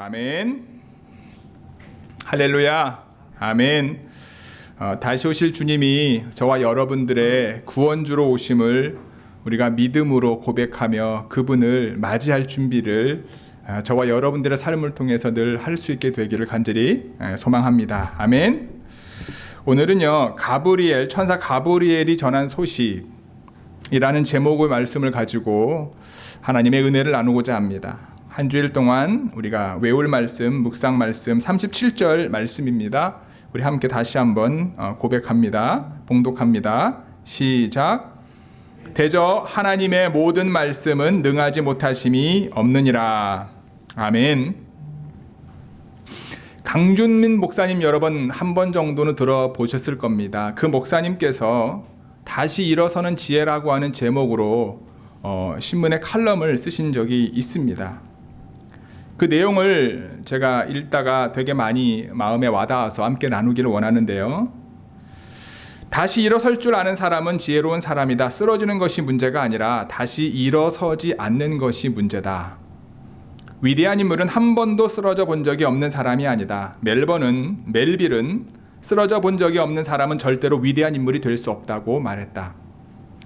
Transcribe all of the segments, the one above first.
아멘. 할렐루야. 아멘. 다시 오실 주님이 저와 여러분들의 구원주로 오심을 우리가 믿음으로 고백하며 그분을 맞이할 준비를 저와 여러분들의 삶을 통해서 늘 할 수 있게 되기를 간절히 소망합니다. 아멘. 오늘은요, 천사 가브리엘이 전한 소식이라는 제목의 말씀을 가지고 하나님의 은혜를 나누고자 합니다. 한 주일 동안 우리가 외울 말씀, 묵상 말씀 37절 말씀입니다. 우리 함께 다시 한번 고백합니다. 봉독합니다. 시작. 대저 하나님의 모든 말씀은 능하지 못하심이 없느니라. 아멘. 강준민 목사님 여러 번 한 번 정도는 들어보셨을 겁니다. 그 목사님께서 다시 일어서는 지혜라고 하는 제목으로 신문에 칼럼을 쓰신 적이 있습니다. 그 내용을 제가 읽다가 되게 많이 마음에 와닿아서 함께 나누기를 원하는데요. 다시 일어설 줄 아는 사람은 지혜로운 사람이다. 쓰러지는 것이 문제가 아니라 다시 일어서지 않는 것이 문제다. 위대한 인물은 한 번도 쓰러져 본 적이 없는 사람이 아니다. 멜빌은 쓰러져 본 적이 없는 사람은 절대로 위대한 인물이 될 수 없다고 말했다.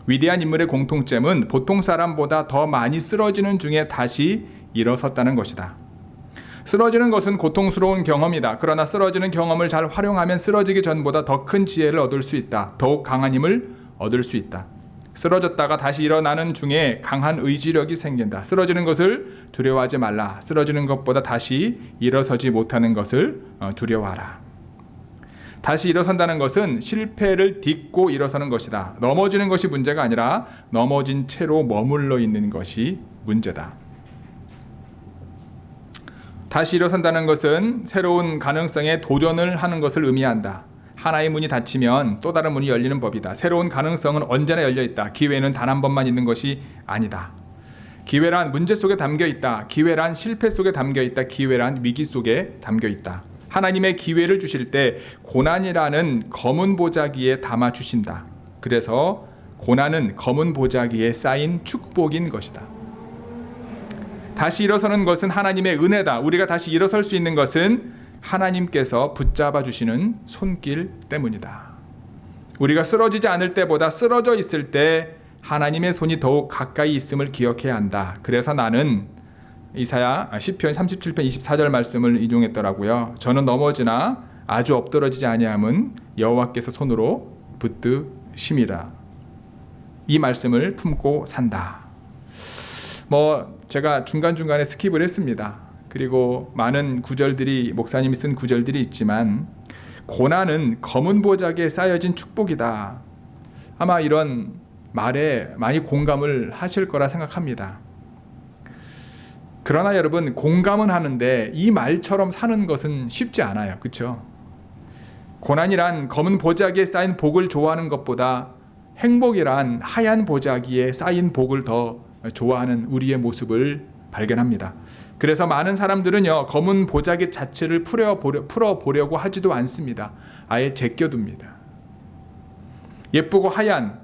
위대한 인물의 공통점은 보통 사람보다 더 많이 쓰러지는 중에 다시 일어섰다는 것이다. 쓰러지는 것은 고통스러운 경험이다. 그러나 쓰러지는 경험을 잘 활용하면 쓰러지기 전보다 더 큰 지혜를 얻을 수 있다. 더욱 강한 힘을 얻을 수 있다. 쓰러졌다가 다시 일어나는 중에 강한 의지력이 생긴다. 쓰러지는 것을 두려워하지 말라. 쓰러지는 것보다 다시 일어서지 못하는 것을 두려워하라. 다시 일어선다는 것은 실패를 딛고 일어서는 것이다. 넘어지는 것이 문제가 아니라 넘어진 채로 머물러 있는 것이 문제다. 다시 일어선다는 것은 새로운 가능성에 도전을 하는 것을 의미한다. 하나의 문이 닫히면 또 다른 문이 열리는 법이다. 새로운 가능성은 언제나 열려있다. 기회는 단 한 번만 있는 것이 아니다. 기회란 문제 속에 담겨있다. 기회란 실패 속에 담겨있다. 기회란 위기 속에 담겨있다. 하나님의 기회를 주실 때 고난이라는 검은 보자기에 담아주신다. 그래서 고난은 검은 보자기에 쌓인 축복인 것이다. 다시 일어서는 것은 하나님의 은혜다. 우리가 다시 일어설 수 있는 것은 하나님께서 붙잡아 주시는 손길 때문이다. 우리가 쓰러지지 않을 때보다 쓰러져 있을 때 하나님의 손이 더욱 가까이 있음을 기억해야 한다. 그래서 나는 시편 37편 24절 말씀을 인용했더라고요. 저는 넘어지나 아주 엎드러지지 아니함은 여호와께서 손으로 붙드심이라. 이 말씀을 품고 산다. 제가 중간중간에 스킵을 했습니다. 그리고 많은 구절들이 목사님이 쓴 구절들이 있지만 고난은 검은 보자기에 쌓여진 축복이다. 아마 이런 말에 많이 공감을 하실 거라 생각합니다. 그러나 여러분, 공감은 하는데 이 말처럼 사는 것은 쉽지 않아요. 그렇죠? 고난이란 검은 보자기에 쌓인 복을 좋아하는 것보다 행복이란 하얀 보자기에 쌓인 복을 더 좋아하는 우리의 모습을 발견합니다. 그래서 많은 사람들은요, 검은 보자기 자체를 풀어보려고 하지도 않습니다. 아예 제껴둡니다. 예쁘고 하얀,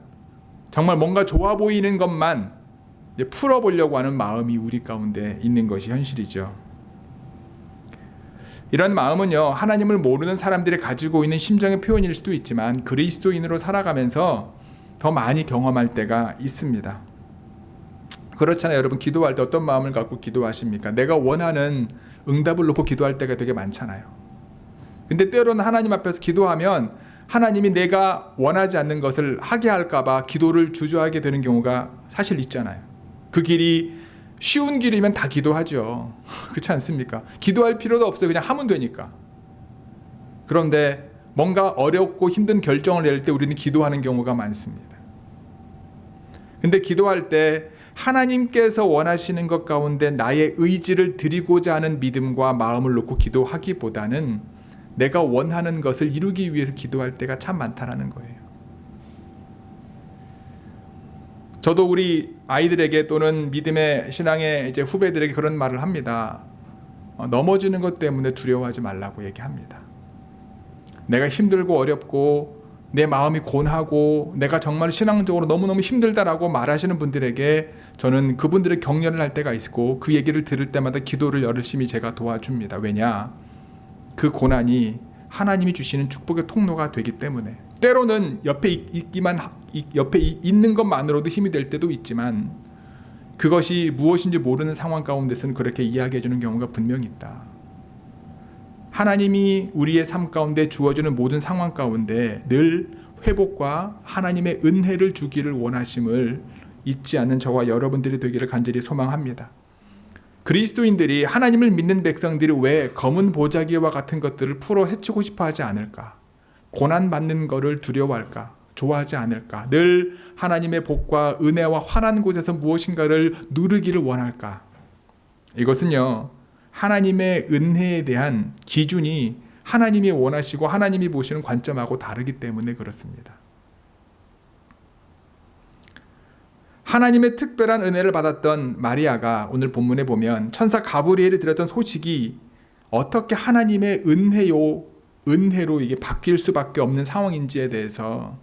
정말 뭔가 좋아 보이는 것만 풀어보려고 하는 마음이 우리 가운데 있는 것이 현실이죠. 이런 마음은요, 하나님을 모르는 사람들이 가지고 있는 심정의 표현일 수도 있지만 그리스도인으로 살아가면서 더 많이 경험할 때가 있습니다. 그렇잖아요. 여러분, 기도할 때 어떤 마음을 갖고 기도하십니까? 내가 원하는 응답을 놓고 기도할 때가 되게 많잖아요. 근데 때로는 하나님 앞에서 기도하면 하나님이 내가 원하지 않는 것을 하게 할까 봐 기도를 주저하게 되는 경우가 사실 있잖아요. 그 길이 쉬운 길이면 다 기도하죠. 그렇지 않습니까? 기도할 필요도 없어요. 그냥 하면 되니까. 그런데 뭔가 어렵고 힘든 결정을 낼 때 우리는 기도하는 경우가 많습니다. 근데 기도할 때 하나님께서 원하시는 것 가운데 나의 의지를 드리고자 하는 믿음과 마음을 놓고 기도하기보다는 내가 원하는 것을 이루기 위해서 기도할 때가 참 많다라는 거예요. 저도 우리 아이들에게 또는 믿음의 신앙의 후배들에게 그런 말을 합니다. 넘어지는 것 때문에 두려워하지 말라고 얘기합니다. 내가 힘들고 어렵고 내 마음이 곤하고 내가 정말 신앙적으로 너무너무 힘들다라고 말하시는 분들에게 저는 그분들의 격려를 할 때가 있고 그 얘기를 들을 때마다 기도를 열심히 제가 도와줍니다. 왜냐? 그 고난이 하나님이 주시는 축복의 통로가 되기 때문에. 때로는 옆에 있는 것만으로도 힘이 될 때도 있지만 그것이 무엇인지 모르는 상황 가운데서는 그렇게 이야기해 주는 경우가 분명히 있다. 하나님이 우리의 삶 가운데 주어주는 모든 상황 가운데 늘 회복과 하나님의 은혜를 주기를 원하심을 잊지 않는 저와 여러분들이 되기를 간절히 소망합니다. 그리스도인들이, 하나님을 믿는 백성들이 왜 검은 보자기와 같은 것들을 풀어 헤치고 싶어 하지 않을까? 고난받는 것을 두려워할까? 좋아하지 않을까? 늘 하나님의 복과 은혜와 환한 곳에서 무엇인가를 누르기를 원할까? 이것은요, 하나님의 은혜에 대한 기준이 하나님이 원하시고 하나님이 보시는 관점하고 다르기 때문에 그렇습니다. 하나님의 특별한 은혜를 받았던 마리아가 오늘 본문에 보면 천사 가브리엘이 드렸던 소식이 어떻게 하나님의 은혜로 이게 바뀔 수밖에 없는 상황인지에 대해서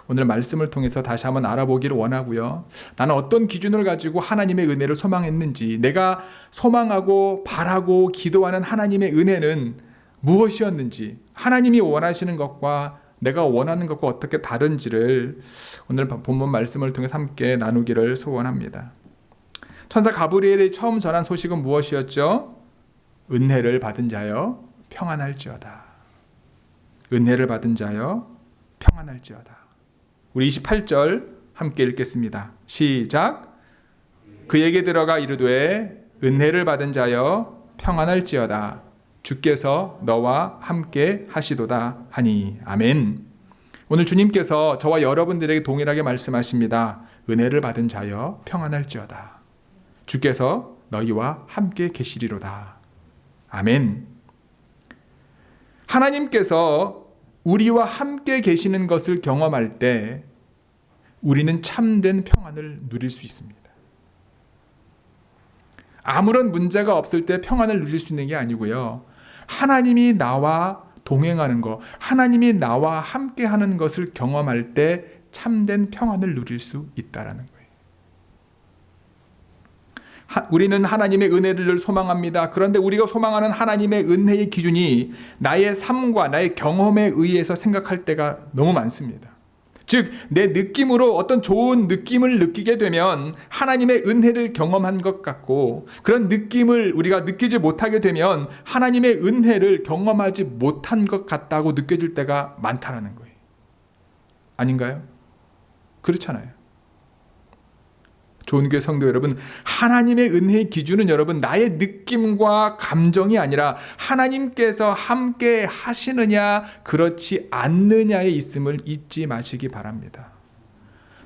오늘 말씀을 통해서 다시 한번 알아보기를 원하고요. 나는 어떤 기준을 가지고 하나님의 은혜를 소망했는지, 내가 소망하고 바라고 기도하는 하나님의 은혜는 무엇이었는지, 하나님이 원하시는 것과 내가 원하는 것과 어떻게 다른지를 오늘 본문 말씀을 통해 함께 나누기를 소원합니다. 천사 가브리엘이 처음 전한 소식은 무엇이었죠? 은혜를 받은 자여 평안할지어다. 은혜를 받은 자여 평안할지어다. 우리 28절 함께 읽겠습니다. 시작. 그에게 들어가 이르되 은혜를 받은 자여 평안할지어다. 주께서 너와 함께 하시도다 하니. 아멘. 오늘 주님께서 저와 여러분들에게 동일하게 말씀하십니다. 은혜를 받은 자여 평안할지어다. 주께서 너희와 함께 계시리로다. 아멘. 하나님께서 우리와 함께 계시는 것을 경험할 때 우리는 참된 평안을 누릴 수 있습니다. 아무런 문제가 없을 때 평안을 누릴 수 있는 게 아니고요. 하나님이 나와 동행하는 것, 하나님이 나와 함께 하는 것을 경험할 때 참된 평안을 누릴 수 있다라는 거예요. 우리는 하나님의 은혜를 소망합니다. 그런데 우리가 소망하는 하나님의 은혜의 기준이 나의 삶과 나의 경험에 의해서 생각할 때가 너무 많습니다. 즉, 내 느낌으로 어떤 좋은 느낌을 느끼게 되면 하나님의 은혜를 경험한 것 같고, 그런 느낌을 우리가 느끼지 못하게 되면 하나님의 은혜를 경험하지 못한 것 같다고 느껴질 때가 많다라는 거예요. 아닌가요? 그렇잖아요. 좋은 교회 성도 여러분, 하나님의 은혜의 기준은 여러분 나의 느낌과 감정이 아니라 하나님께서 함께 하시느냐 그렇지 않느냐에 있음을 잊지 마시기 바랍니다.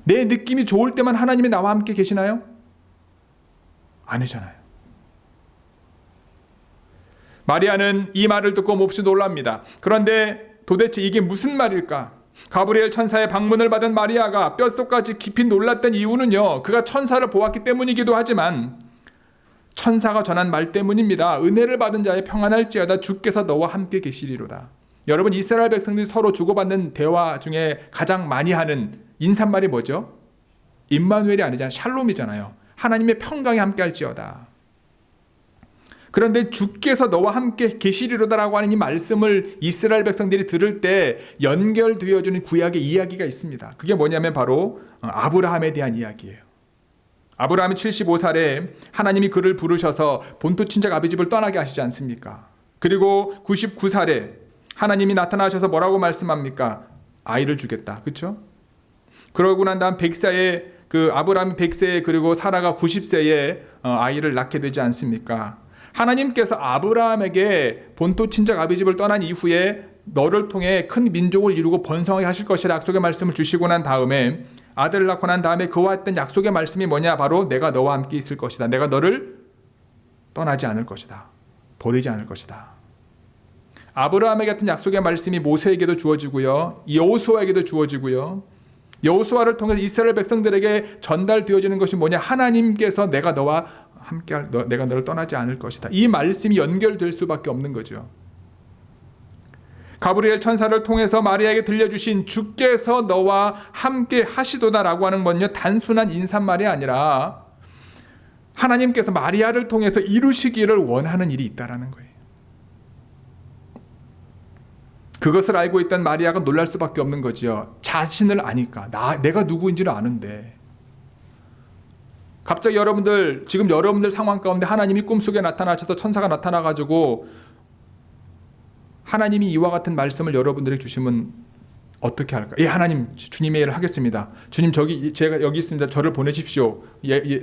내 느낌이 좋을 때만 하나님이 나와 함께 계시나요? 아니잖아요. 마리아는 이 말을 듣고 몹시 놀랍니다. 그런데 도대체 이게 무슨 말일까? 가브리엘 천사의 방문을 받은 마리아가 뼛속까지 깊이 놀랐던 이유는요, 그가 천사를 보았기 때문이기도 하지만 천사가 전한 말 때문입니다. 은혜를 받은 자의 평안할지어다. 주께서 너와 함께 계시리로다. 여러분, 이스라엘 백성들이 서로 주고받는 대화 중에 가장 많이 하는 인사말이 뭐죠? 임마누엘이 아니잖아요. 샬롬이잖아요. 하나님의 평강이 함께 할지어다. 그런데 주께서 너와 함께 계시리로다라고 하는 이 말씀을 이스라엘 백성들이 들을 때 연결되어지는 구약의 이야기가 있습니다. 그게 뭐냐면 바로 아브라함에 대한 이야기예요. 아브라함이 75살에 하나님이 그를 부르셔서 본토 친척 아비 집을 떠나게 하시지 않습니까? 그리고 99살에 하나님이 나타나셔서 뭐라고 말씀합니까? 아이를 주겠다. 그렇죠? 그러고 난 다음 100세에 아브라함이 100세에 그리고 사라가 90세에 아이를 낳게 되지 않습니까? 하나님께서 아브라함에게 본토 친척 아비 집을 떠난 이후에 너를 통해 큰 민족을 이루고 번성하게 하실 것이라 약속의 말씀을 주시고 난 다음에 아들을 낳고 난 다음에 그와 했던 약속의 말씀이 뭐냐? 바로 내가 너와 함께 있을 것이다. 내가 너를 떠나지 않을 것이다. 버리지 않을 것이다. 아브라함에게 같은 약속의 말씀이 모세에게도 주어지고요. 여호수아에게도 주어지고요. 여호수아를 통해서 이스라엘 백성들에게 전달되어지는 것이 뭐냐? 하나님께서 내가 너와 함께할, 내가 너를 떠나지 않을 것이다. 이 말씀이 연결될 수밖에 없는 거죠. 가브리엘 천사를 통해서 마리아에게 들려주신 주께서 너와 함께 하시도다라고 하는 건요, 단순한 인사말이 아니라 하나님께서 마리아를 통해서 이루시기를 원하는 일이 있다라는 거예요. 그것을 알고 있던 마리아가 놀랄 수밖에 없는 거지요. 자신을 아니까. 내가 누구인지를 아는데. 갑자기 지금 여러분들 상황 가운데 하나님이 꿈속에 나타나셔서 천사가 나타나가지고 하나님이 이와 같은 말씀을 여러분들에게 주시면 어떻게 할까? 예, 하나님, 주님의 일을 하겠습니다. 주님, 제가 여기 있습니다. 저를 보내십시오.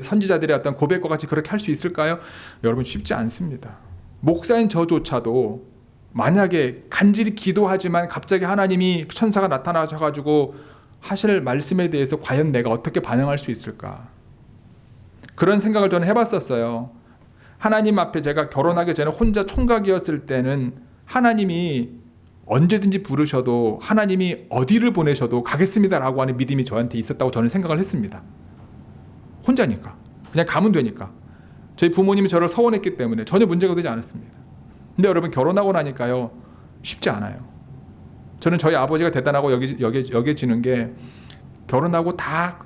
선지자들의 어떤 고백과 같이 그렇게 할 수 있을까요? 여러분, 쉽지 않습니다. 목사인 저조차도 만약에 간절히 기도하지만 갑자기 하나님이 천사가 나타나셔가지고 하실 말씀에 대해서 과연 내가 어떻게 반응할 수 있을까? 그런 생각을 저는 해봤었어요. 하나님 앞에 제가 결혼하기 전에 혼자 총각이었을 때는 하나님이 언제든지 부르셔도, 하나님이 어디를 보내셔도 가겠습니다라고 하는 믿음이 저한테 있었다고 저는 생각을 했습니다. 혼자니까. 그냥 가면 되니까. 저희 부모님이 저를 서원했기 때문에 전혀 문제가 되지 않았습니다. 근데 여러분, 결혼하고 나니까요, 쉽지 않아요. 저는 저희 아버지가 대단하고 여겨지는 게, 결혼하고 다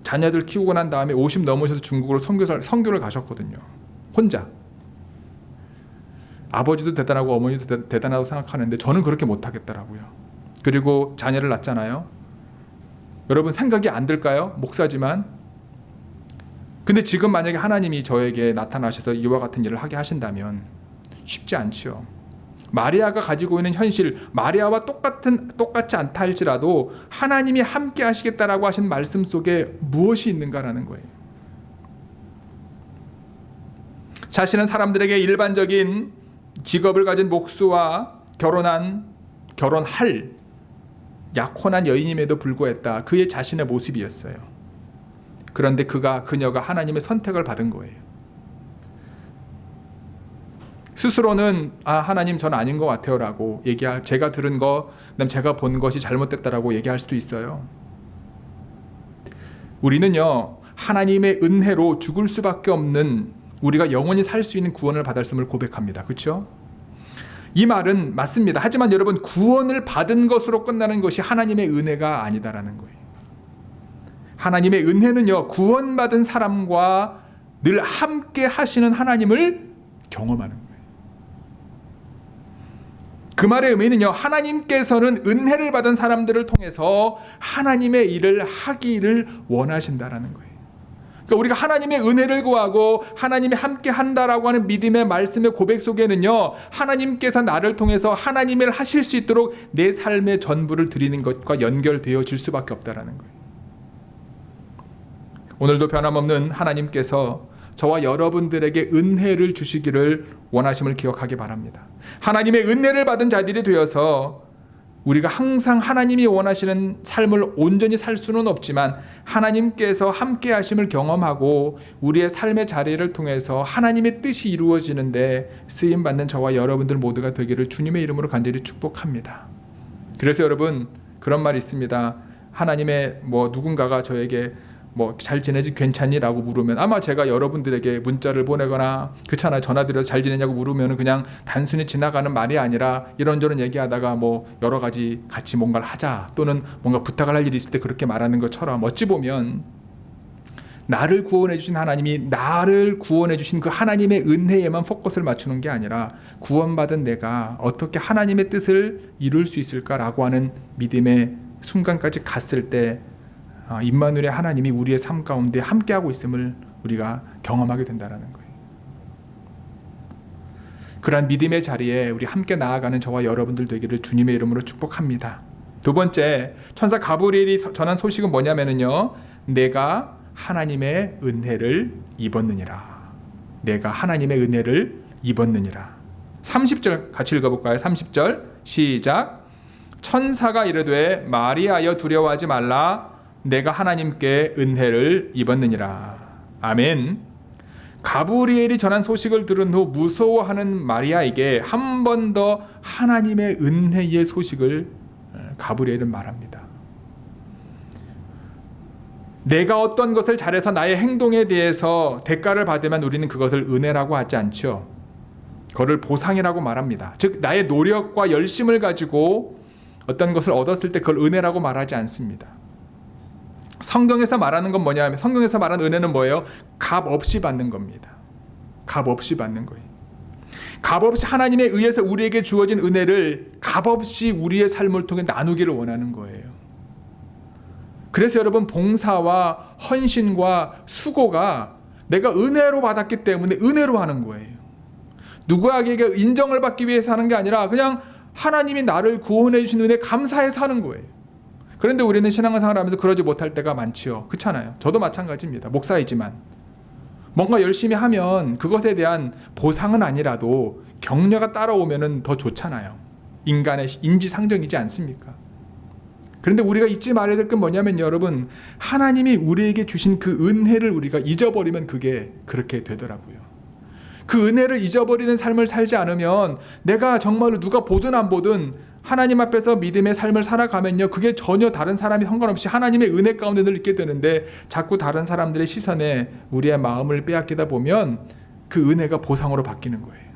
자녀들 키우고 난 다음에 50 넘으셔서 중국으로 선교를 가셨거든요. 혼자. 아버지도 대단하고 어머니도 대단하다고 생각하는데 저는 그렇게 못하겠더라고요. 그리고 자녀를 낳잖아요. 여러분, 생각이 안 들까요? 목사지만. 근데 지금 만약에 하나님이 저에게 나타나셔서 이와 같은 일을 하게 하신다면 쉽지 않죠. 마리아가 가지고 있는 현실, 마리아와 똑같지 않다 할지라도 하나님이 함께 하시겠다라고 하신 말씀 속에 무엇이 있는가라는 거예요. 자신은 사람들에게 일반적인 직업을 가진 목수와 결혼할 약혼한 여인임에도 불구했다. 그의 자신의 모습이었어요. 그런데 그녀가 하나님의 선택을 받은 거예요. 스스로는 하나님, 전 아닌 것 같아요 라고 제가 들은 거, 그다음 제가 본 것이 잘못됐다라고 얘기할 수도 있어요. 우리는요, 하나님의 은혜로 죽을 수밖에 없는, 우리가 영원히 살 수 있는 구원을 받았음을 고백합니다. 그렇죠? 이 말은 맞습니다. 하지만 여러분, 구원을 받은 것으로 끝나는 것이 하나님의 은혜가 아니다라는 거예요. 하나님의 은혜는요, 구원받은 사람과 늘 함께 하시는 하나님을 경험하는 거예요. 그 말의 의미는요, 하나님께서는 은혜를 받은 사람들을 통해서 하나님의 일을 하기를 원하신다라는 거예요. 그러니까 우리가 하나님의 은혜를 구하고 하나님이 함께 한다라고 하는 믿음의 말씀의 고백 속에는요, 하나님께서 나를 통해서 하나님을 하실 수 있도록 내 삶의 전부를 드리는 것과 연결되어질 수밖에 없다라는 거예요. 오늘도 변함없는 하나님께서 저와 여러분들에게 은혜를 주시기를 원하심을 기억하기 바랍니다. 하나님의 은혜를 받은 자들이 되어서 우리가 항상 하나님이 원하시는 삶을 온전히 살 수는 없지만 하나님께서 함께 하심을 경험하고 우리의 삶의 자리를 통해서 하나님의 뜻이 이루어지는데 쓰임받는 저와 여러분들 모두가 되기를 주님의 이름으로 간절히 축복합니다. 그래서 여러분, 그런 말이 있습니다. 하나님의 누군가가 저에게 잘 지내지 괜찮니? 라고 물으면 아마 제가 여러분들에게 문자를 보내거나 그렇잖아요. 전화드려서 잘 지내냐고 물으면 그냥 단순히 지나가는 말이 아니라 이런저런 얘기하다가 여러 가지 같이 뭔가를 하자 또는 뭔가 부탁을 할 일이 있을 때 그렇게 말하는 것처럼 어찌 보면 나를 구원해 주신 하나님이 나를 구원해 주신 그 하나님의 은혜에만 포커스를 맞추는 게 아니라 구원받은 내가 어떻게 하나님의 뜻을 이룰 수 있을까라고 하는 믿음의 순간까지 갔을 때 임마누엘의 하나님이 우리의 삶 가운데 함께하고 있음을 우리가 경험하게 된다는 거예요. 그러한 믿음의 자리에 우리 함께 나아가는 저와 여러분들 되기를 주님의 이름으로 축복합니다. 두 번째, 천사 가브리엘이 전한 소식은 뭐냐면요, 내가 하나님의 은혜를 입었느니라. 내가 하나님의 은혜를 입었느니라. 30절 같이 읽어볼까요? 30절 시작. 천사가 이르되 마리아여 두려워하지 말라. 내가 하나님께 은혜를 입었느니라. 아멘. 가브리엘이 전한 소식을 들은 후 무서워하는 마리아에게 한 번 더 하나님의 은혜의 소식을 가브리엘은 말합니다. 내가 어떤 것을 잘해서 나의 행동에 대해서 대가를 받으면 우리는 그것을 은혜라고 하지 않죠. 그거를 보상이라고 말합니다. 즉 나의 노력과 열심을 가지고 어떤 것을 얻었을 때 그걸 은혜라고 말하지 않습니다. 성경에서 말하는 건 뭐냐면, 성경에서 말하는 은혜는 뭐예요? 값 없이 받는 겁니다. 값 없이 받는 거예요. 값 없이 하나님에 의해서 우리에게 주어진 은혜를 값 없이 우리의 삶을 통해 나누기를 원하는 거예요. 그래서 여러분, 봉사와 헌신과 수고가 내가 은혜로 받았기 때문에 은혜로 하는 거예요. 누구에게 인정을 받기 위해서 하는 게 아니라 그냥 하나님이 나를 구원해 주신 은혜 감사해서 하는 거예요. 그런데 우리는 신앙생활을 하면서 그러지 못할 때가 많지요. 그렇잖아요. 저도 마찬가지입니다. 목사이지만 뭔가 열심히 하면 그것에 대한 보상은 아니라도 격려가 따라오면 더 좋잖아요. 인간의 인지상정이지 않습니까? 그런데 우리가 잊지 말아야 될 건 뭐냐면, 여러분, 하나님이 우리에게 주신 그 은혜를 우리가 잊어버리면 그게 그렇게 되더라고요. 그 은혜를 잊어버리는 삶을 살지 않으면, 내가 정말로 누가 보든 안 보든 하나님 앞에서 믿음의 삶을 살아가면요, 그게 전혀 다른 사람이 상관없이 하나님의 은혜 가운데 늘 있게 되는데, 자꾸 다른 사람들의 시선에 우리의 마음을 빼앗기다 보면 그 은혜가 보상으로 바뀌는 거예요.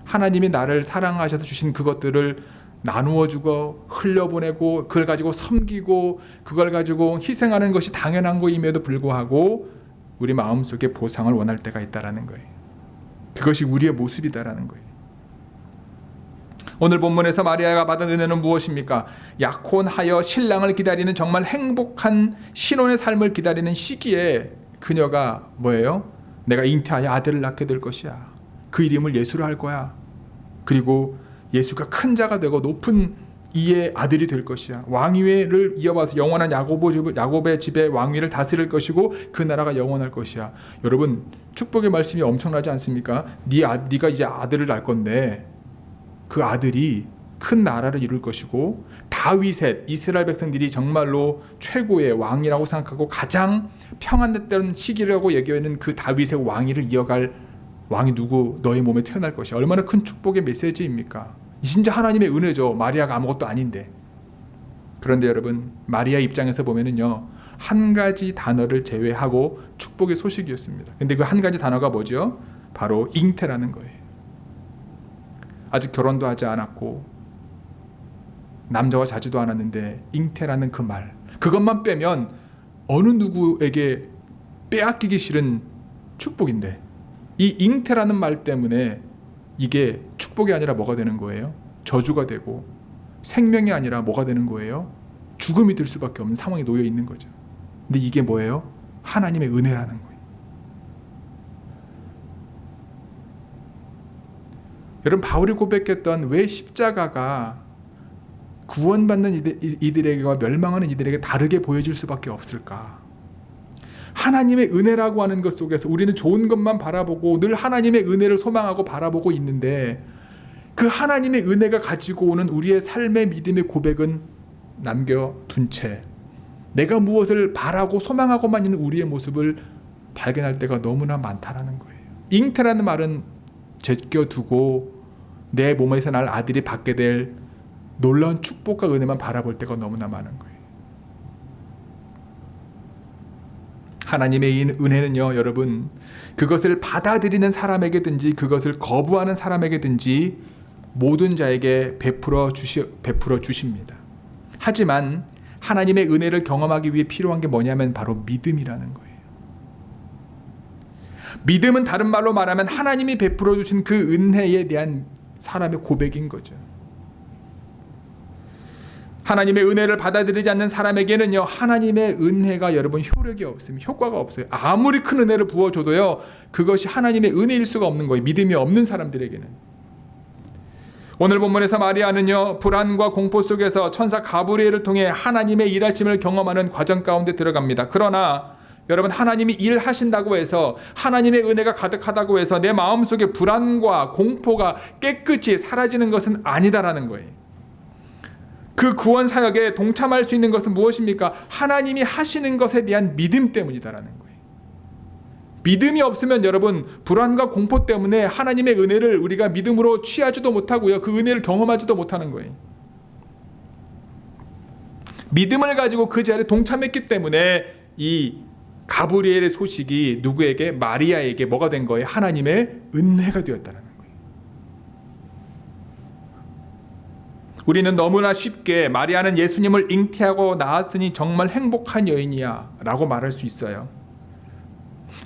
하나님이 나를 사랑하셔서 주신 그것들을 나누어주고 흘려보내고 그걸 가지고 섬기고 그걸 가지고 희생하는 것이 당연한 것임에도 불구하고 우리 마음속에 보상을 원할 때가 있다라는 거예요. 그것이 우리의 모습이다라는 거예요. 오늘 본문에서 마리아가 받은 은혜는 무엇입니까? 약혼하여 신랑을 기다리는 정말 행복한 신혼의 삶을 기다리는 시기에 그녀가 뭐예요? 내가 잉태하여 아들을 낳게 될 것이야. 그 이름을 예수로 할 거야. 그리고 예수가 큰 자가 되고 높은 이의 아들이 될 것이야. 왕위를 이어받아서 영원한 야곱의 집에 왕위를 다스릴 것이고 그 나라가 영원할 것이야. 여러분, 축복의 말씀이 엄청나지 않습니까? 네가 이제 아들을 낳을 건데 그 아들이 큰 나라를 이룰 것이고 다윗의 이스라엘 백성들이 정말로 최고의 왕이라고 생각하고 가장 평안했던 시기라고 얘기하는 그 다윗의 왕위를 이어갈 왕이 누구 너의 몸에 태어날 것이야. 얼마나 큰 축복의 메시지입니까? 진짜 하나님의 은혜죠. 마리아가 아무것도 아닌데. 그런데 여러분, 마리아 입장에서 보면은요, 한 가지 단어를 제외하고 축복의 소식이었습니다. 근데 그 한 가지 단어가 뭐죠? 바로 잉태라는 거예요. 아직 결혼도 하지 않았고 남자와 자지도 않았는데 잉태라는 그 말, 그것만 빼면 어느 누구에게 빼앗기기 싫은 축복인데, 이 잉태라는 말 때문에 이게 축복이 아니라 뭐가 되는 거예요? 저주가 되고, 생명이 아니라 뭐가 되는 거예요? 죽음이 될 수밖에 없는 상황에 놓여 있는 거죠. 근데 이게 뭐예요? 하나님의 은혜라는 거예요. 여러분, 바울이 고백했던 왜 십자가가 구원받는 이들에게와 멸망하는 이들에게 다르게 보여질 수밖에 없을까? 하나님의 은혜라고 하는 것 속에서 우리는 좋은 것만 바라보고 늘 하나님의 은혜를 소망하고 바라보고 있는데, 그 하나님의 은혜가 가지고 오는 우리의 삶의 믿음의 고백은 남겨둔 채 내가 무엇을 바라고 소망하고만 있는 우리의 모습을 발견할 때가 너무나 많다라는 거예요. 잉태라는 말은 제껴두고 내 몸에서 날 아들이 받게 될 놀라운 축복과 은혜만 바라볼 때가 너무나 많은 거예요. 하나님의 은혜는요, 여러분, 그것을 받아들이는 사람에게든지 그것을 거부하는 사람에게든지 모든 자에게 베풀어 주십니다. 하지만 하나님의 은혜를 경험하기 위해 필요한 게 뭐냐면 바로 믿음이라는 거예요. 믿음은 다른 말로 말하면 하나님이 베풀어 주신 그 은혜에 대한 사람의 고백인 거죠. 하나님의 은혜를 받아들이지 않는 사람에게는요, 하나님의 은혜가 여러분 효력이 없습니다. 효과가 없어요. 아무리 큰 은혜를 부어줘도요, 그것이 하나님의 은혜일 수가 없는 거예요. 믿음이 없는 사람들에게는. 오늘 본문에서 마리아는요, 불안과 공포 속에서 천사 가브리엘을 통해 하나님의 일하심을 경험하는 과정 가운데 들어갑니다. 그러나 여러분, 하나님이 일하신다고 해서, 하나님의 은혜가 가득하다고 해서 내 마음속에 불안과 공포가 깨끗이 사라지는 것은 아니다라는 거예요. 그 구원 사역에 동참할 수 있는 것은 무엇입니까? 하나님이 하시는 것에 대한 믿음 때문이다라는 거예요. 믿음이 없으면 여러분, 불안과 공포 때문에 하나님의 은혜를 우리가 믿음으로 취하지도 못하고요, 그 은혜를 경험하지도 못하는 거예요. 믿음을 가지고 그 자리에 동참했기 때문에 이 가브리엘의 소식이 누구에게? 마리아에게 뭐가 된 거예요? 하나님의 은혜가 되었다는 우리는 너무나 쉽게 마리아는 예수님을 잉태하고 낳았으니 정말 행복한 여인이야 라고 말할 수 있어요.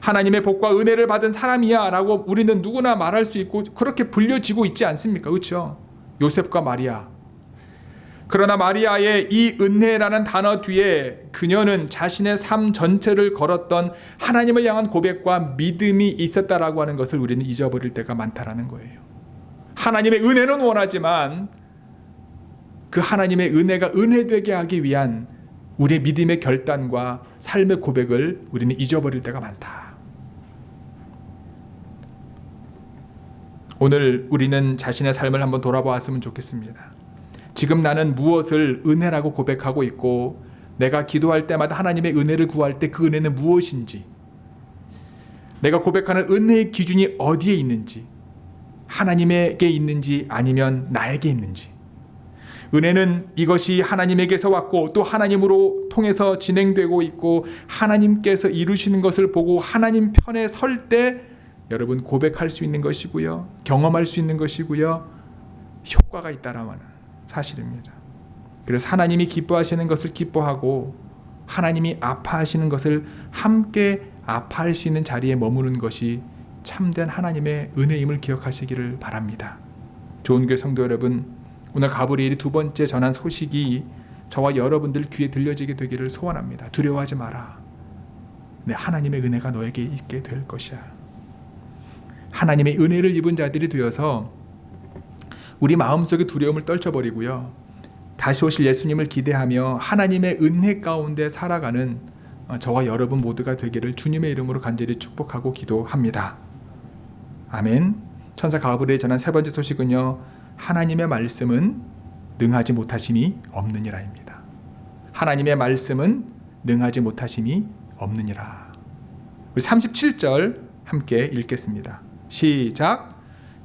하나님의 복과 은혜를 받은 사람이야 라고 우리는 누구나 말할 수 있고 그렇게 불려지고 있지 않습니까? 그렇죠? 요셉과 마리아. 그러나 마리아의 이 은혜라는 단어 뒤에 그녀는 자신의 삶 전체를 걸었던 하나님을 향한 고백과 믿음이 있었다라고 하는 것을 우리는 잊어버릴 때가 많다라는 거예요. 하나님의 은혜는 원하지만 그 하나님의 은혜가 은혜되게 하기 위한 우리의 믿음의 결단과 삶의 고백을 우리는 잊어버릴 때가 많다. 오늘 우리는 자신의 삶을 한번 돌아보았으면 좋겠습니다. 지금 나는 무엇을 은혜라고 고백하고 있고 내가 기도할 때마다 하나님의 은혜를 구할 때 그 은혜는 무엇인지, 내가 고백하는 은혜의 기준이 어디에 있는지, 하나님에게 있는지 아니면 나에게 있는지, 은혜는 이것이 하나님에게서 왔고 또 하나님으로 통해서 진행되고 있고 하나님께서 이루시는 것을 보고 하나님 편에 설 때 여러분 고백할 수 있는 것이고요, 경험할 수 있는 것이고요, 효과가 있다라는 사실입니다. 그래서 하나님이 기뻐하시는 것을 기뻐하고 하나님이 아파하시는 것을 함께 아파할 수 있는 자리에 머무는 것이 참된 하나님의 은혜임을 기억하시기를 바랍니다. 좋은 교회 성도 여러분, 오늘 가브리엘이 두 번째 전한 소식이 저와 여러분들 귀에 들려지게 되기를 소원합니다. 두려워하지 마라. 네, 하나님의 은혜가 너에게 있게 될 것이야. 하나님의 은혜를 입은 자들이 되어서 우리 마음속의 두려움을 떨쳐버리고요, 다시 오실 예수님을 기대하며 하나님의 은혜 가운데 살아가는 저와 여러분 모두가 되기를 주님의 이름으로 간절히 축복하고 기도합니다. 아멘. 천사 가브리엘이 전한 세 번째 소식은요, 하나님의 말씀은 능하지 못하심이 없느니라입니다. 하나님의 말씀은 능하지 못하심이 없느니라. 우리 37절 함께 읽겠습니다. 시작.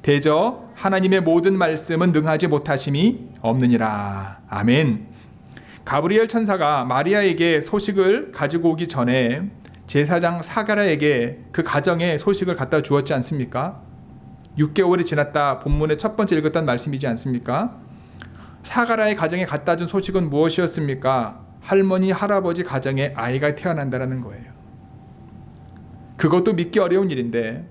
대저 하나님의 모든 말씀은 능하지 못하심이 없느니라. 아멘. 가브리엘 천사가 마리아에게 소식을 가지고 오기 전에 제사장 사가랴에게 그 가정의 소식을 갖다 주었지 않습니까? 6개월이 지났다 본문의 첫 번째 읽었던 말씀이지 않습니까? 사가랴의 가정에 갖다 준 소식은 무엇이었습니까? 할머니 할아버지 가정에 아이가 태어난다는 거예요. 그것도 믿기 어려운 일인데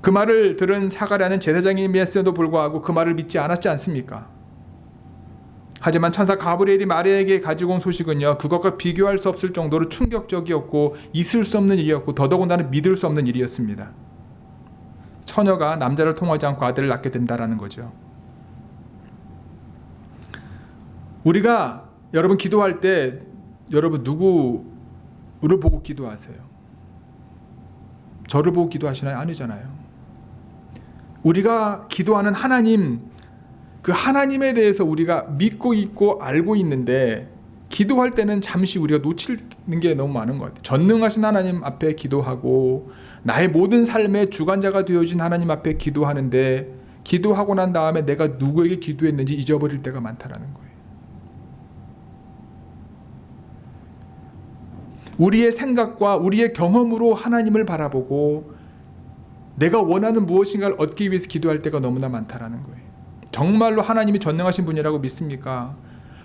그 말을 들은 사가랴는 제사장임에서도 불구하고 그 말을 믿지 않았지 않습니까? 하지만 천사 가브리엘이 마리아에게 가지고 온 소식은요, 그것과 비교할 수 없을 정도로 충격적이었고 있을 수 없는 일이었고 더더군다나 믿을 수 없는 일이었습니다. 처녀가 남자를 통하지 않고 아들을 낳게 된다라는 거죠. 우리가 여러분 기도할 때 여러분 누구를 보고 기도하세요? 저를 보고 기도하시나요? 아니잖아요. 우리가 기도하는 하나님, 그 하나님에 대해서 우리가 믿고 있고 알고 있는데 기도할 때는 잠시 우리가 놓치는 게 너무 많은 것 같아요. 전능하신 하나님 앞에 기도하고 나의 모든 삶의 주관자가 되어진 하나님 앞에 기도하는데 기도하고 난 다음에 내가 누구에게 기도했는지 잊어버릴 때가 많다라는 거예요. 우리의 생각과 우리의 경험으로 하나님을 바라보고 내가 원하는 무엇인가를 얻기 위해서 기도할 때가 너무나 많다라는 거예요. 정말로 하나님이 전능하신 분이라고 믿습니까?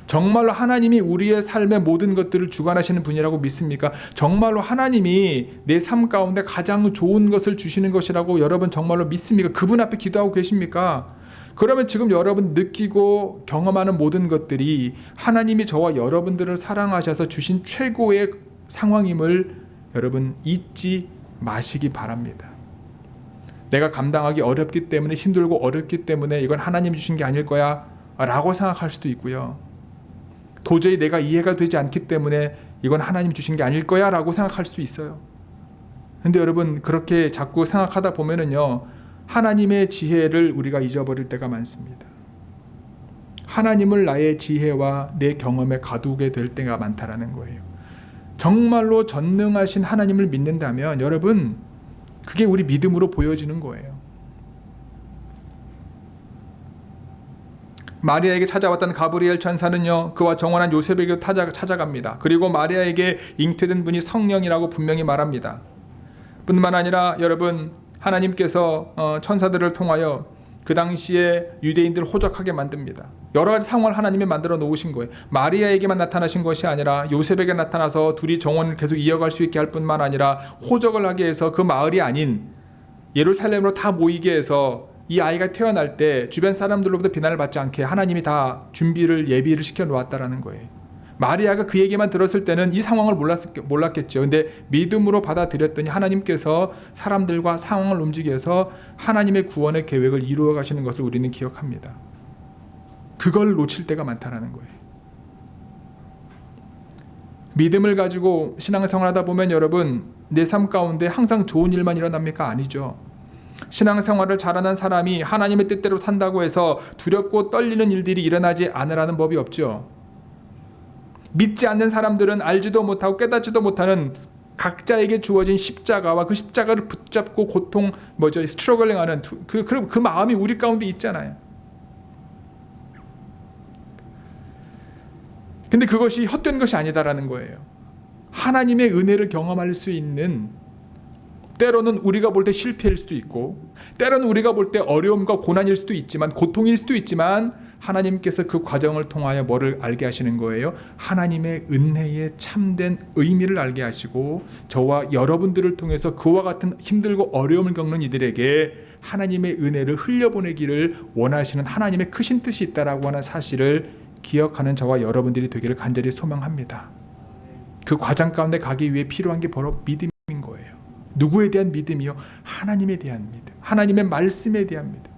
정말로 하나님이 우리의 삶의 모든 것들을 주관하시는 분이라고 믿습니까? 정말로 하나님이 내 삶 가운데 가장 좋은 것을 주시는 것이라고 여러분 정말로 믿습니까? 그분 앞에 기도하고 계십니까? 그러면 지금 여러분 느끼고 경험하는 모든 것들이 하나님이 저와 여러분들을 사랑하셔서 주신 최고의 상황임을 여러분 잊지 마시기 바랍니다. 내가 감당하기 어렵기 때문에, 힘들고 어렵기 때문에 이건 하나님이 주신 게 아닐 거야 라고 생각할 수도 있고요, 도저히 내가 이해가 되지 않기 때문에 이건 하나님이 주신 게 아닐 거야 라고 생각할 수도 있어요. 근데 여러분 그렇게 자꾸 생각하다 보면은요, 하나님의 지혜를 우리가 잊어버릴 때가 많습니다. 하나님을 나의 지혜와 내 경험에 가두게 될 때가 많다라는 거예요. 정말로 전능하신 하나님을 믿는다면 여러분 그게 우리 믿음으로 보여지는 거예요. 마리아에게 찾아왔던 가브리엘 천사는요, 그와 정원한 요셉에게 찾아갑니다. 그리고 마리아에게 잉태된 분이 성령이라고 분명히 말합니다. 뿐만 아니라 여러분 하나님께서 천사들을 통하여 그 당시에 유대인들을 호적하게 만듭니다. 여러 가지 상황을 하나님이 만들어 놓으신 거예요. 마리아에게만 나타나신 것이 아니라 요셉에게 나타나서 둘이 정원을 계속 이어갈 수 있게 할 뿐만 아니라 호적을 하게 해서 그 마을이 아닌 예루살렘으로 다 모이게 해서 이 아이가 태어날 때 주변 사람들로부터 비난을 받지 않게 하나님이 다 예비를 시켜 놓았다라는 거예요. 마리아가 그 얘기만 들었을 때는 이 상황을 몰랐겠죠. 근데 믿음으로 받아들였더니 하나님께서 사람들과 상황을 움직여서 하나님의 구원의 계획을 이루어 가시는 것을 우리는 기억합니다. 그걸 놓칠 때가 많다라는 거예요. 믿음을 가지고 신앙생활 하다 보면 여러분, 내 삶 가운데 항상 좋은 일만 일어납니까? 아니죠. 신앙생활을 잘하는 사람이 하나님의 뜻대로 산다고 해서 두렵고 떨리는 일들이 일어나지 않으라는 법이 없죠. 믿지 않는 사람들은 알지도 못하고 깨닫지도 못하는 각자에게 주어진 십자가와 그 십자가를 붙잡고 스트러글링하는 그 마음이 우리 가운데 있잖아요. 근데 그것이 헛된 것이 아니다라는 거예요. 하나님의 은혜를 경험할 수 있는, 때로는 우리가 볼 때 실패일 수도 있고, 때로는 우리가 볼 때 어려움과 고난일 수도 있지만, 고통일 수도 있지만, 하나님께서 그 과정을 통하여 뭐를 알게 하시는 거예요? 하나님의 은혜의 참된 의미를 알게 하시고, 저와 여러분들을 통해서 그와 같은 힘들고 어려움을 겪는 이들에게 하나님의 은혜를 흘려보내기를 원하시는 하나님의 크신 뜻이 있다라고 하는 사실을 기억하는 저와 여러분들이 되기를 간절히 소망합니다. 그 과정 가운데 가기 위해 필요한 게 바로 믿음인 거예요. 누구에 대한 믿음이요? 하나님에 대한 믿음, 하나님의 말씀에 대한 믿음.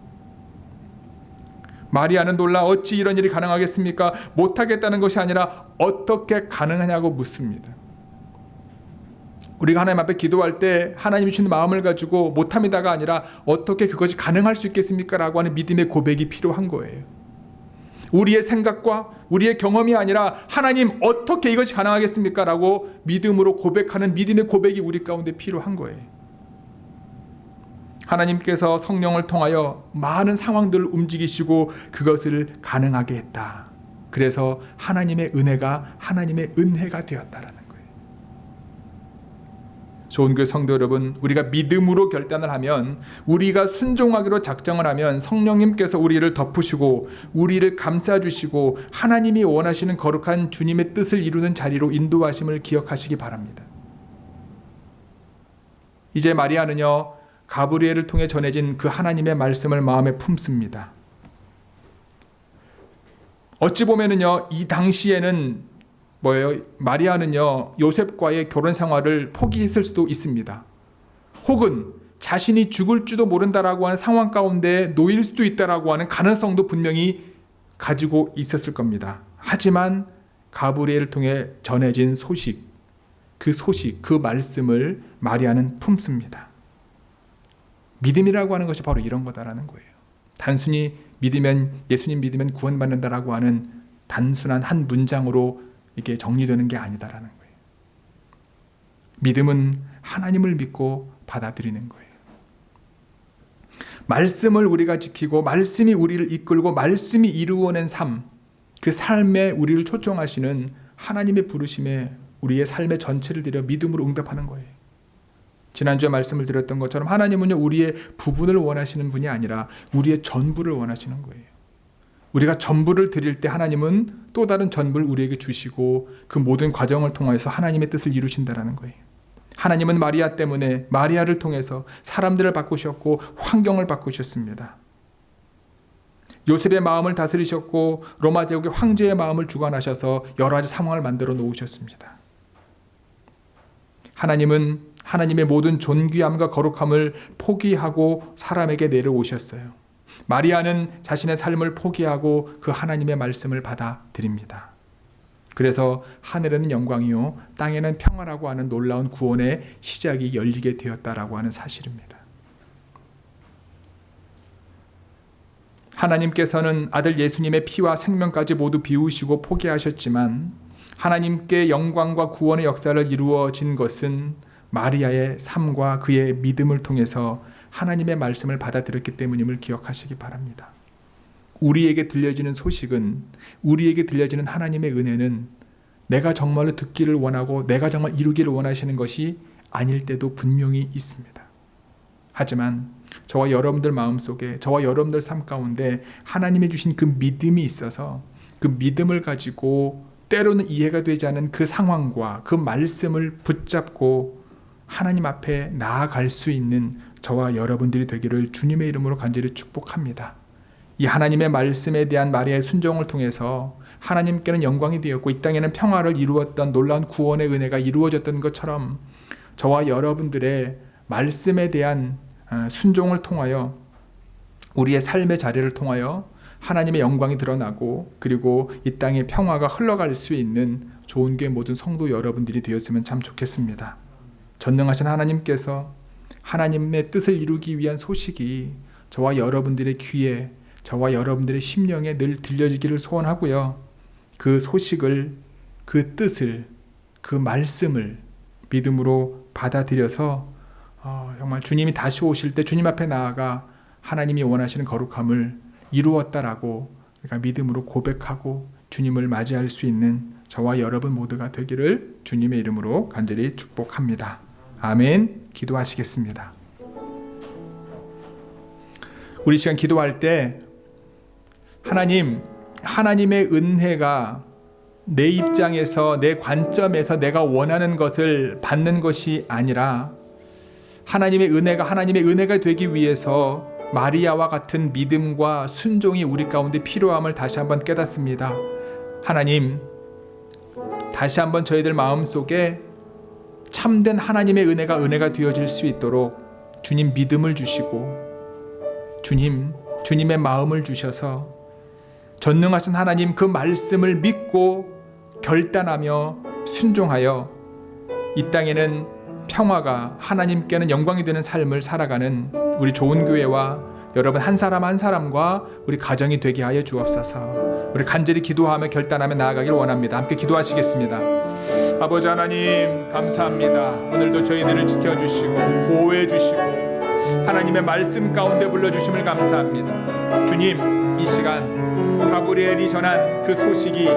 마리아는 놀라 어찌 이런 일이 가능하겠습니까? 못하겠다는 것이 아니라 어떻게 가능하냐고 묻습니다. 우리가 하나님 앞에 기도할 때 하나님이 주신 마음을 가지고 못합니다가 아니라 어떻게 그것이 가능할 수 있겠습니까? 라고 하는 믿음의 고백이 필요한 거예요. 우리의 생각과 우리의 경험이 아니라 하나님 어떻게 이것이 가능하겠습니까? 라고 믿음으로 고백하는 믿음의 고백이 우리 가운데 필요한 거예요. 하나님께서 성령을 통하여 많은 상황들을 움직이시고 그것을 가능하게 했다. 그래서 하나님의 은혜가 하나님의 은혜가 되었다라는 거예요. 좋은 교회 성도 여러분, 우리가 믿음으로 결단을 하면, 우리가 순종하기로 작정을 하면 성령님께서 우리를 덮으시고 우리를 감싸주시고 하나님이 원하시는 거룩한 주님의 뜻을 이루는 자리로 인도하심을 기억하시기 바랍니다. 이제 마리아는요, 가브리엘을 통해 전해진 그 하나님의 말씀을 마음에 품습니다. 어찌 보면은요, 이 당시에는 마리아는요, 요셉과의 결혼 생활을 포기했을 수도 있습니다. 혹은 자신이 죽을지도 모른다라고 하는 상황 가운데 놓일 수도 있다라고 하는 가능성도 분명히 가지고 있었을 겁니다. 하지만 가브리엘을 통해 전해진 소식, 그 말씀을 마리아는 품습니다. 믿음이라고 하는 것이 바로 이런 거다라는 거예요. 단순히 예수님 믿으면 구원받는다라고 하는 단순한 한 문장으로 이게 정리되는 게 아니다라는 거예요. 믿음은 하나님을 믿고 받아들이는 거예요. 말씀을 우리가 지키고 말씀이 우리를 이끌고 말씀이 이루어낸 삶, 그 삶에 우리를 초청하시는 하나님의 부르심에 우리의 삶의 전체를 들여 믿음으로 응답하는 거예요. 지난주에 말씀을 드렸던 것처럼 하나님은요, 우리의 부분을 원하시는 분이 아니라 우리의 전부를 원하시는 거예요. 우리가 전부를 드릴 때 하나님은 또 다른 전부를 우리에게 주시고 그 모든 과정을 통해서 하나님의 뜻을 이루신다라는 거예요. 하나님은 마리아 때문에, 마리아를 통해서 사람들을 바꾸셨고 환경을 바꾸셨습니다. 요셉의 마음을 다스리셨고 로마 제국의 황제의 마음을 주관하셔서 여러 가지 상황을 만들어 놓으셨습니다. 하나님은 하나님의 모든 존귀함과 거룩함을 포기하고 사람에게 내려오셨어요. 마리아는 자신의 삶을 포기하고 그 하나님의 말씀을 받아들입니다. 그래서 하늘에는 영광이요 땅에는 평화라고 하는 놀라운 구원의 시작이 열리게 되었다라고 하는 사실입니다. 하나님께서는 아들 예수님의 피와 생명까지 모두 비우시고 포기하셨지만 하나님께 영광과 구원의 역사를 이루어진 것은 마리아의 삶과 그의 믿음을 통해서 하나님의 말씀을 받아들였기 때문임을 기억하시기 바랍니다. 우리에게 들려지는 소식은, 우리에게 들려지는 하나님의 은혜는 내가 정말로 듣기를 원하고 내가 정말 이루기를 원하시는 것이 아닐 때도 분명히 있습니다. 하지만 저와 여러분들 마음속에, 저와 여러분들 삶 가운데 하나님이 주신 그 믿음이 있어서 그 믿음을 가지고 때로는 이해가 되지 않은 그 상황과 그 말씀을 붙잡고 하나님 앞에 나아갈 수 있는 저와 여러분들이 되기를 주님의 이름으로 간절히 축복합니다. 이 하나님의 말씀에 대한 마리아의 순종을 통해서 하나님께는 영광이 되었고 이 땅에는 평화를 이루었던 놀라운 구원의 은혜가 이루어졌던 것처럼 저와 여러분들의 말씀에 대한 순종을 통하여 우리의 삶의 자리를 통하여 하나님의 영광이 드러나고 그리고 이 땅에 평화가 흘러갈 수 있는 좋은 교회 모든 성도 여러분들이 되었으면 참 좋겠습니다. 전능하신 하나님께서 하나님의 뜻을 이루기 위한 소식이 저와 여러분들의 귀에, 저와 여러분들의 심령에 늘 들려지기를 소원하고요. 그 소식을, 그 뜻을, 그 말씀을 믿음으로 받아들여서 정말 주님이 다시 오실 때 주님 앞에 나아가 하나님이 원하시는 거룩함을 이루었다라고 그러니까 믿음으로 고백하고 주님을 맞이할 수 있는 저와 여러분 모두가 되기를 주님의 이름으로 간절히 축복합니다. 아멘. 기도하시겠습니다. 우리 시간 기도할 때 하나님의 은혜가 내 입장에서 내 관점에서 내가 원하는 것을 받는 것이 아니라 하나님의 은혜가 되기 위해서 마리아와 같은 믿음과 순종이 우리 가운데 필요함을 다시 한번 깨닫습니다. 하나님, 다시 한번 저희들 마음속에 참된 하나님의 은혜가 되어질 수 있도록 주님 믿음을 주시고 주님의 마음을 주셔서 전능하신 하나님 그 말씀을 믿고 결단하며 순종하여 이 땅에는 평화가 하나님께는 영광이 되는 삶을 살아가는 우리 좋은 교회와 여러분 한 사람 한 사람과 우리 가정이 되게 하여 주옵소서. 우리 간절히 기도하며 결단하며 나아가기를 원합니다. 함께 기도하시겠습니다. 아버지 하나님 감사합니다. 오늘도 저희들을 지켜주시고 보호해주시고 하나님의 말씀 가운데 불러주심을 감사합니다. 주님, 이 시간 가브리엘이 전한 그 소식이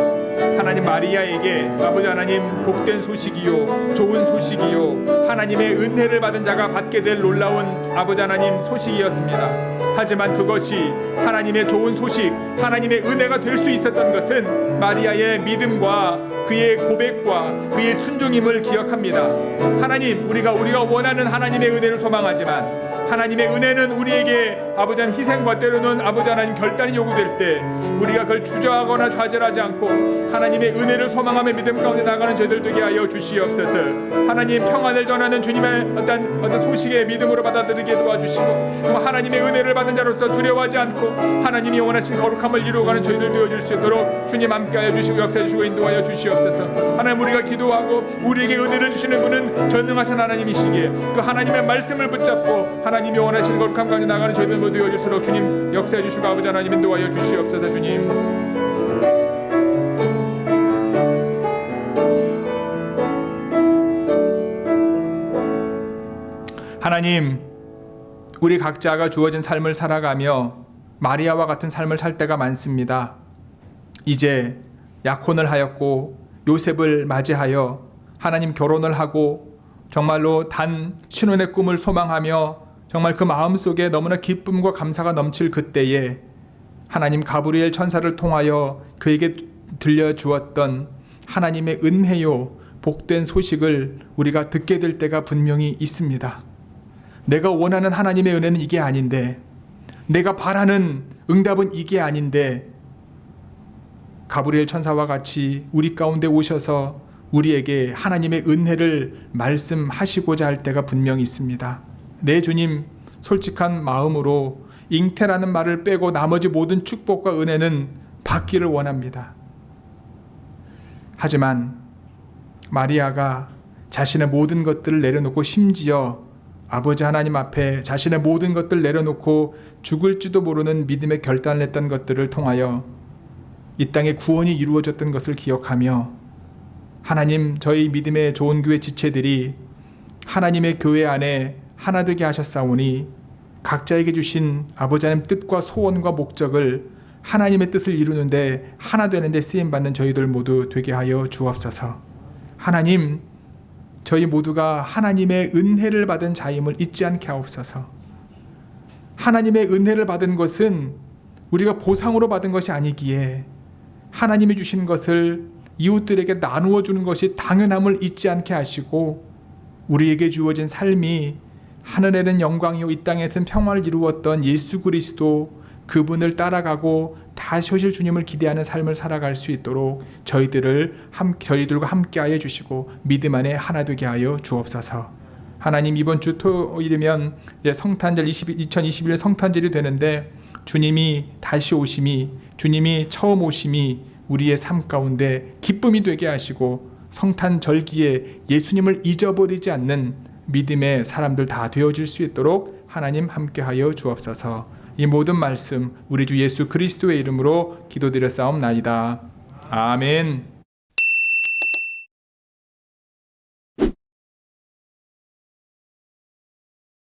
하나님 마리아에게 아버지 하나님 복된 소식이요 좋은 소식이요 하나님의 은혜를 받은 자가 받게 될 놀라운 아버지 하나님 소식이었습니다. 하지만 그것이 하나님의 좋은 소식, 하나님의 은혜가 될 수 있었던 것은 마리아의 믿음과 그의 고백과 그의 순종임을 기억합니다. 하나님, 우리가 원하는 하나님의 은혜를 소망하지만 하나님의 은혜는 우리에게 아버지 하나님 희생과 때로는 아버지 하나님 결단이 요구될 때 우리가 그걸 주저하거나 좌절하지 않고 하나님의 은혜를 소망하며 믿음 가운데 나가는 저희들 되게 하여 주시옵소서. 하나님 평안을 전하는 주님의 어떤 소식에 믿음으로 받아들이게 도와주시고 하나님의 은혜를 받은 자로서 두려워하지 않고 하나님이 원하신 거룩함을 이루어가는 저희들 되어질 수 있도록 주님 함께하여 주시고 역사해 주시고 인도하여 주시옵소서. 하나님, 우리가 기도하고 우리에게 은혜를 주시는 분은 전능하신 하나님이시기에 그 하나님의 말씀을 붙잡고 하나님이 원하시는 거룩함 가운데 나가는 저희들 모두 되어질수록 주님 역사해 주시고 아버지 하나님 인도하여 주시옵소서. 주님 하나님, 우리 각자가 주어진 삶을 살아가며 마리아와 같은 삶을 살 때가 많습니다. 이제 약혼을 하였고 요셉을 맞이하여 하나님 결혼을 하고 정말로 단 신혼의 꿈을 소망하며 정말 그 마음속에 너무나 기쁨과 감사가 넘칠 그때에 하나님 가브리엘 천사를 통하여 그에게 들려주었던 하나님의 은혜요 복된 소식을 우리가 듣게 될 때가 분명히 있습니다. 내가 원하는 하나님의 은혜는 이게 아닌데, 내가 바라는 응답은 이게 아닌데 가브리엘 천사와 같이 우리 가운데 오셔서 우리에게 하나님의 은혜를 말씀하시고자 할 때가 분명히 있습니다. 네, 주님, 솔직한 마음으로 잉태라는 말을 빼고 나머지 모든 축복과 은혜는 받기를 원합니다. 하지만 마리아가 자신의 모든 것들을 내려놓고 심지어 아버지 하나님 앞에 자신의 모든 것들을 내려놓고 죽을지도 모르는 믿음의 결단을 했던 것들을 통하여 이 땅에 구원이 이루어졌던 것을 기억하며 하나님, 저희 믿음의 좋은 교회 지체들이 하나님의 교회 안에 하나 되게 하셨사오니 각자에게 주신 아버지 하나님 뜻과 소원과 목적을 하나님의 뜻을 이루는데 하나 되는데 쓰임받는 저희들 모두 되게 하여 주옵소서. 하나님, 저희 모두가 하나님의 은혜를 받은 자임을 잊지 않게 하옵소서. 하나님의 은혜를 받은 것은 우리가 보상으로 받은 것이 아니기에 하나님이 주신 것을 이웃들에게 나누어 주는 것이 당연함을 잊지 않게 하시고 우리에게 주어진 삶이 하늘에는 영광이요 이 땅에서는 평화를 이루었던 예수 그리스도 그분을 따라가고 다시 오실 주님을 기대하는 삶을 살아갈 수 있도록 저희들과 함께하여 주시고 믿음 안에 하나 되게 하여 주옵소서. 하나님, 이번 주 토요일이면 이제 성탄절 2021년 성탄절이 되는데 주님이 다시 오심이, 주님이 처음 오심이 우리의 삶 가운데 기쁨이 되게 하시고 성탄절기에 예수님을 잊어버리지 않는 믿음의 사람들 다 되어질 수 있도록 하나님 함께하여 주옵소서. 이 모든 말씀 우리 주 예수 그리스도의 이름으로 기도드렸사옵나이다. 아멘.